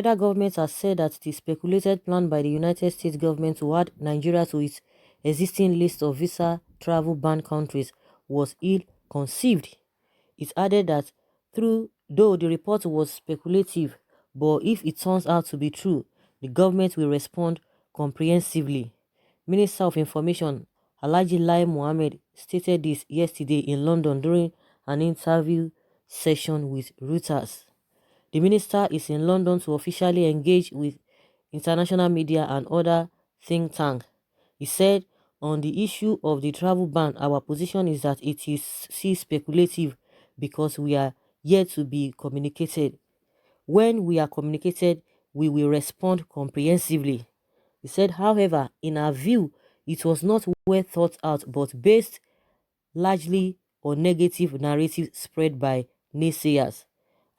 federal government has said that the speculated plan by the United States government to add Nigeria to its existing list of visa travel ban countries was ill-conceived. It added that though the report was speculative, but if it turns out to be true, the government will respond comprehensively. Minister of Information Alhaji Mohammed stated this yesterday in London during an interview session with Reuters. The minister is in London to officially engage with international media and other think tanks. He said, on the issue of the travel ban, our position is that it is still speculative because we are yet to be communicated. When we are communicated, we will respond comprehensively. He said, however, in our view, it was not well thought out but based largely on negative narrative spread by naysayers.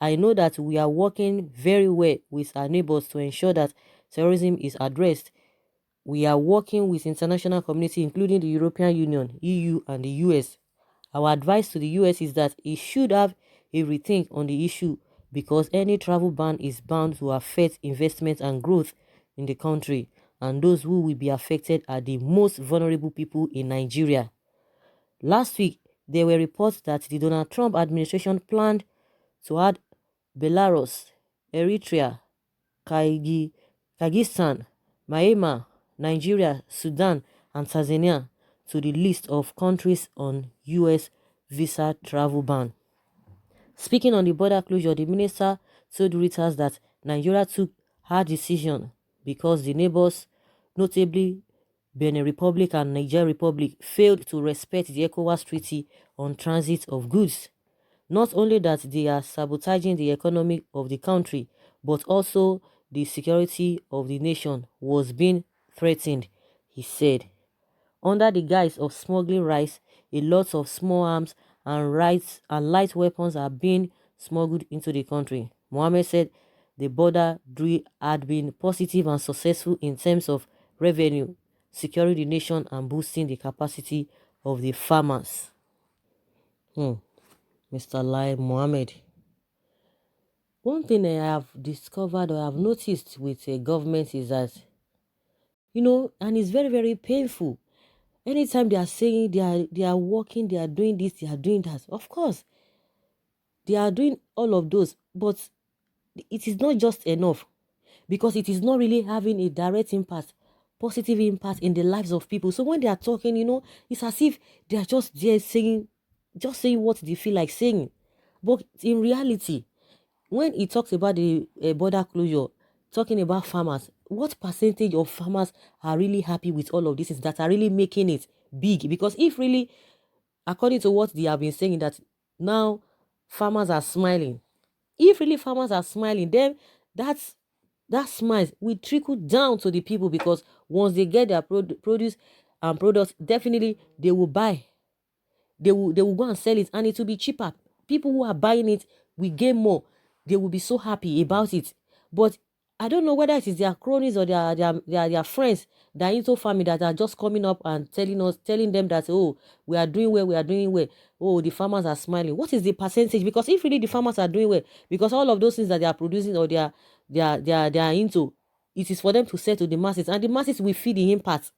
I know that we are working very well with our neighbors to ensure that terrorism is addressed. We are working with international community including the European Union, EU and the US. Our advice to the US is that it should have a rethink on the issue because any travel ban is bound to affect investment and growth in the country, and those who will be affected are the most vulnerable people in Nigeria. Last week, there were reports that the Donald Trump administration planned to add Belarus, Eritrea, Kyrgyzstan, Myanmar, Nigeria, Sudan, and Tanzania to the list of countries on U.S. visa travel ban. Speaking on the border closure, the minister told Reuters that Nigeria took her decision because the neighbors, notably Benin Republic and Niger Republic, failed to respect the ECOWAS Treaty on Transit of Goods. Not only that they are sabotaging the economy of the country, but also the security of the nation was being threatened, he said. Under the guise of smuggling rice, a lot of small arms and light weapons are being smuggled into the country. Mohammed said the border drill had been positive and successful in terms of revenue, securing the nation and boosting the capacity of the farmers. Mr. Lai Mohammed. One thing I have discovered or I've noticed with a government is that, and it's very, very painful. Anytime they are saying they are working, they are doing this, they are doing that. Of course, they are doing all of those, but it is not just enough because it is not really having a direct impact, positive impact in the lives of people. So when they are talking, it's as if they are just there saying what they feel like saying. But in reality, when he talks about the border closure, talking about farmers, what percentage of farmers are really happy with all of this is that are really making it big? Because if really, according to what they have been saying, that now farmers are smiling. If really farmers are smiling, then that smile will trickle down to the people, because once they get their produce and products, definitely they will buy. They will go and sell it, and it will be cheaper. People who are buying it will gain more. They will be so happy about it. But I don't know whether it is their cronies or their friends that are into farming that are just coming up and telling them that, oh, we are doing well, we are doing well. Oh, the farmers are smiling. What is the percentage? Because if really the farmers are doing well, because all of those things that they are producing or they are into, it is for them to sell to the masses, and the masses will feel the impact.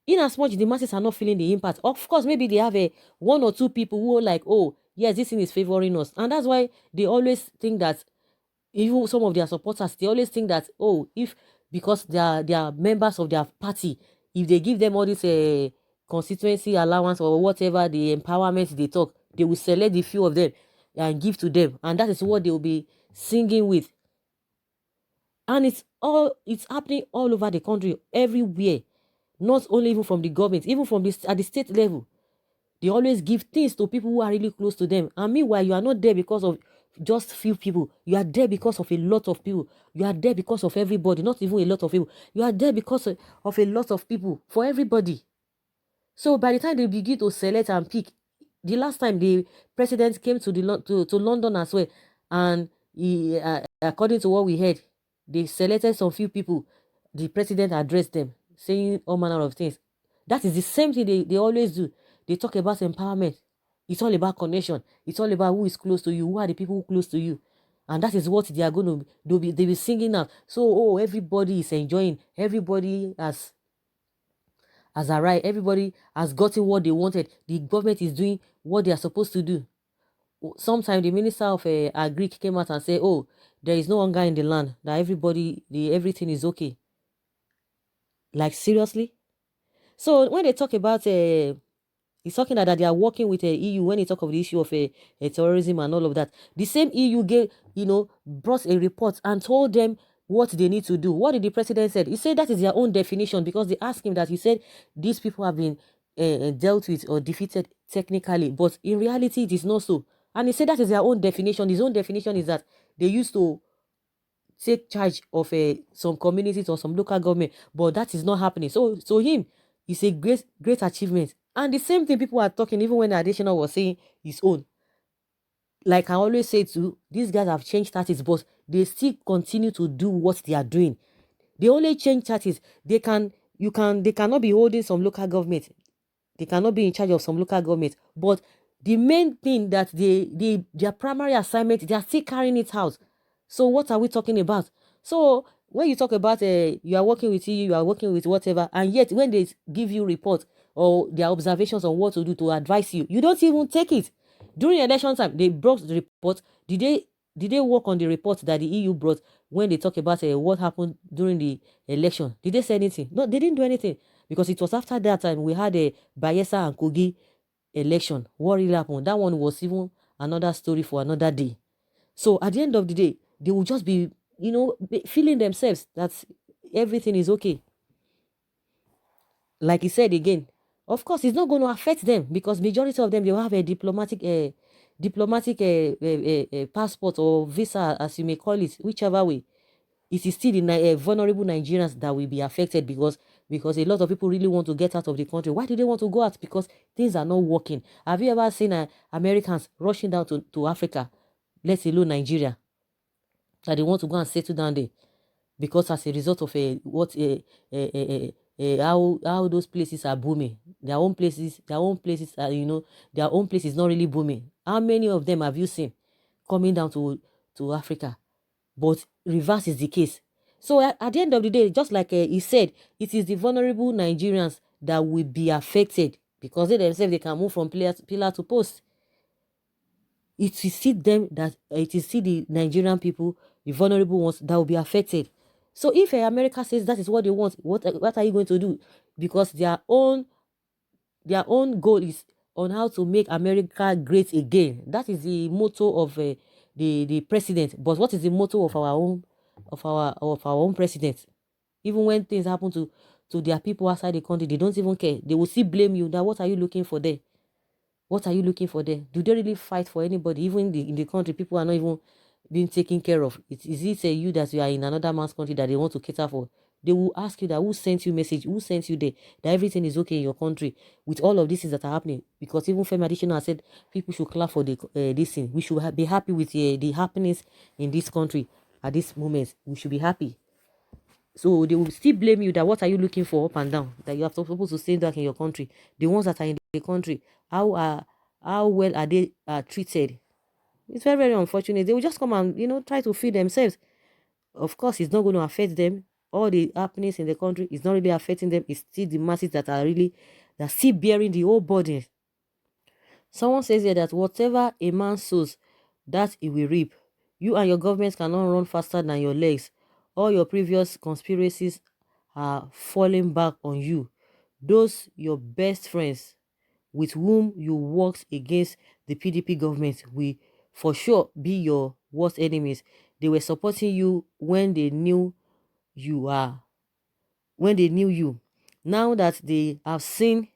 In as much the masses are not feeling the impact, of course, maybe they have a one or two people who are like, oh yes, this thing is favoring us, and that's why they always think that, even some of their supporters, they always think that, oh, if because they are members of their party, if they give them all this constituency allowance or whatever, the empowerment they talk, they will select the few of them and give to them, and that is what they will be singing with. And it's happening all over the country, everywhere. Not only even from the government, even from this at the state level. They always give things to people who are really close to them. And meanwhile, you are not there because of just few people. You are there because of a lot of people. You are there because of everybody, not even a lot of people. You are there because of a lot of people, for everybody. So by the time they begin to select and pick, the last time the president came to London as well, and he, according to what we heard, they selected some few people. The president addressed them, saying all manner of things. That is the same thing they always do. They talk about empowerment. It's all about connection. It's all about who is close to you. Who are the people who are close to you? And that is what they are going to they'll be singing out. So, oh, everybody is enjoying. Everybody has arrived. Everybody has gotten what they wanted. The government is doing what they are supposed to do. Sometimes the minister of Agric came out and said, oh, there is no hunger in the land. That everything is okay. Like, seriously? So when they talk about he's talking that they are working with the EU when he talk of the issue of terrorism and all of that. The same EU brought a report and told them what they need to do. What did the president said? He said that is their own definition, because they asked him that. He said these people have been dealt with or defeated technically, but in reality it is not so. And he said that is their own definition. His own definition is that they used to take charge of some communities or some local government, but that is not happening. So him, it's a great achievement. And the same thing people are talking, even when the additional was saying his own. Like I always say too, these guys have changed tactics, but they still continue to do what they are doing. They only change tactics. They cannot be holding some local government. They cannot be in charge of some local government. But the main thing that their primary assignment, they are still carrying it out. So what are we talking about? So when you talk about you are working with EU, you are working with whatever, and yet when they give you report or their observations on what to do to advise you, you don't even take it. During election time, they brought the report. Did they work on the report that the EU brought when they talk about what happened during the election? Did they say anything? No, they didn't do anything, because it was after that time we had a Bayelsa and Kogi election. What really happened? That one was even another story for another day. So at the end of the day, they will just be, feeling themselves that everything is okay. Like he said again, of course, it's not going to affect them, because majority of them, they will have a diplomatic passport or visa, as you may call it, whichever way. It is still the vulnerable Nigerians that will be affected, because a lot of people really want to get out of the country. Why do they want to go out? Because things are not working. Have you ever seen Americans rushing down to Africa, let alone Nigeria, that they want to go and settle down there? Because as a result of how those places are booming, their own places are, their own place is not really booming. How many of them have you seen coming down to Africa? But reverse is the case. So at the end of the day, just like he said, it is the vulnerable Nigerians that will be affected, because they themselves, they can move from pillar to post. It is still them that it is still the Nigerian people, the vulnerable ones, that will be affected. So if America says that is what they want, what are you going to do? Because their own goal is on how to make America great again. That is the motto of the president. But what is the motto of our own president? Even when things happen to their people outside the country, they don't even care. They will still blame you. Now, what are you looking for there? What are you looking for there? Do they really fight for anybody? Even in the country, people are not even being taken care of. Is it you that you are in another man's country that they want to cater for? They will ask you that who sent you message, who sent you there, that everything is okay in your country with all of these things that are happening. Because even Femi Adesina said people should clap for this thing. We should be happy with the happenings in this country at this moment. We should be happy. So they will still blame you that what are you looking for up and down? That you are supposed to stay back in your country. The ones that are in the country, how well are they treated? It's very, very unfortunate. They will just come and try to feed themselves. Of course, it's not going to affect them. All the happenings in the country is not really affecting them. It's still the masses that are still bearing the whole burden. Someone says here that whatever a man sows, that he will reap. You and your government cannot run faster than your legs. All your previous conspiracies are falling back on you. Those your best friends with whom you worked against the PDP government will for sure be your worst enemies. They were supporting you when they knew you. Now that they have seen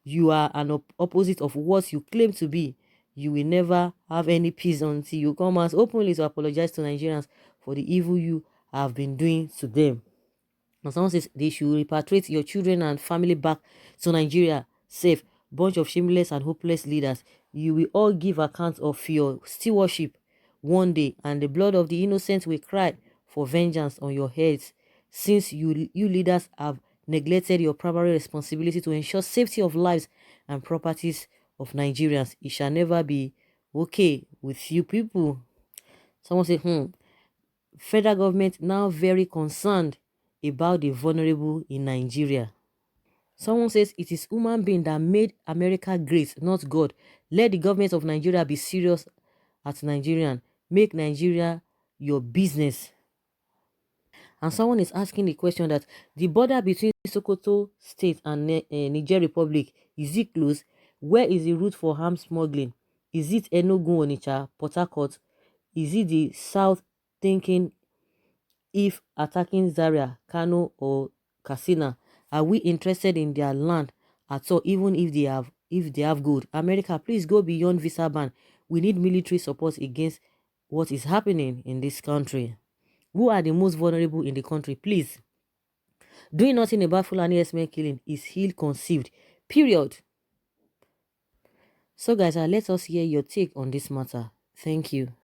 you are an opposite of what you claim to be, you will never have any peace until you come out openly to apologize to Nigerians for the evil you have been doing to them. And someone says they should repatriate your children and family back to Nigeria safe. Bunch of shameless and hopeless leaders. You will all give account of your stewardship one day, and the blood of the innocent will cry for vengeance on your heads, since you leaders have neglected your primary responsibility to ensure safety of lives and properties of Nigerians. It shall never be okay with you people. Someone say, federal government now very concerned about the vulnerable in Nigeria. Someone says it is human being that made America great, not God. Let the government of Nigeria be serious at Nigerian. Make Nigeria your business. And someone is asking the question that the border between Sokoto State and Niger Republic, is it closed? Where is the route for arms smuggling? Is it Enugu, Onitsha, Port Harcourt? Is it the south thinking if attacking Zaria, Kano, or Katsina? Are we interested in their land at all, even if they have gold? America, please go beyond visa ban. We need military support against what is happening in this country. Who are the most vulnerable in the country? Please. Doing nothing about Fulani herdsmen killing is ill-conceived. Period. So guys, let us hear your take on this matter. Thank you.